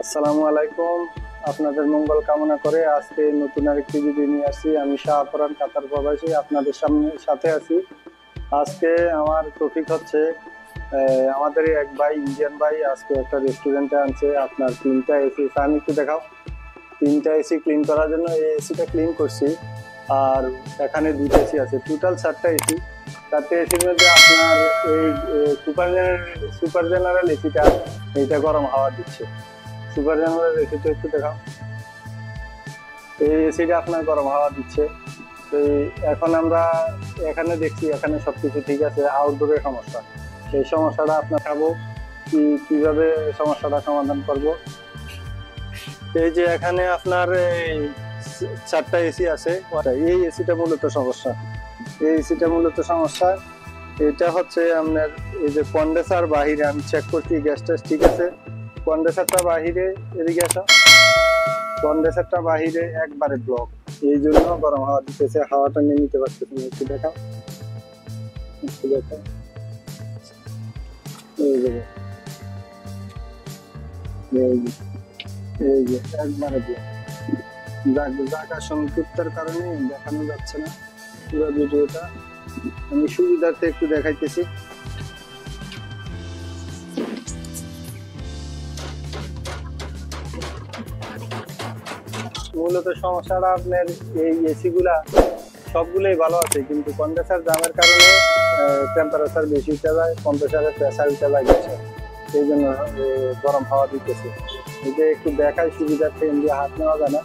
আসসালামু আলাইকুম। আপনাদের মঙ্গল কামনা করে আজকে নতুন আরেকটি ভিডিও নিয়ে আসছি। আমি শাহপুরান কাতার প্রবাসী আপনাদের সাথে আছি। আজকে আমার টপিক হচ্ছে আমাদের এক ভাই ইন্ডিয়ান ভাই আজকে একটা রেস্টুরেন্টে আনছে আপনার 3টা এসি। ফ্যান একটু দেখাও। 3টা এসি ক্লিন করার জন্য এই এসিটা ক্লিন করছি। আর এখানে 2টা এসি আছে, টোটাল 4টা এসি। 4টে এসির মধ্যে আপনার এই সুপার সুপার জেনারেল এসিটা এইটা গরম হাওয়া দিচ্ছে। সুপার জেনারেল এসিটা একটু দেখাও। এই এসিটা আপনার গরম হাওয়া দিচ্ছে। তো এখন আমরা এখানে দেখছি এখানে সবকিছু ঠিক আছে, আউটডোরের সমস্যা। এই সমস্যাটা আপনার খাবো কিভাবে সমস্যাটা সমাধান করব। এই যে এখানে আপনার এই 4টা এসি আছে, এই এসিটা মূলত সমস্যা। এই এসিটা মূলত সমস্যা। এটা হচ্ছে আপনার এই যে কন্ডেন্সার বাহিরে আমি চেক করছি, গ্যাসটা ঠিক আছে। কন্ডেন্সারটা বাহিরে, এদিকে আসা, কন্ডেন্সারটা বাহিরে একবারে ব্লক। এই জন্য গরম হাওয়া দিতেছে, হাওয়াটা নিয়ে নিতে পারতেছে না। একটু দেখাও, একটু দেখাও। এই যে এই যে এই যে একবারে ব্লক। জায়গা সংক্ষিপ্তের কারণে দেখানো যাচ্ছে না পুরো ভিডিওটা। আমি সুবিধার্থে একটু দেখাইতেছি। মূলত সমস্যাটা আপনার এই এসি গুলা সবগুলোই ভালো আছে, কিন্তু কন্ডেন্সার জামের কারণে টেম্পারেচার বেশি উঠে যায়, কম্প্রেসারের প্রেসার উঠে যায় গ্যাসে। সেই জন্য গরম হাওয়া দিতেছে। এটা একটু দেখাই সুবিধার্থে, এমনি হাত নেওয়া যায় না।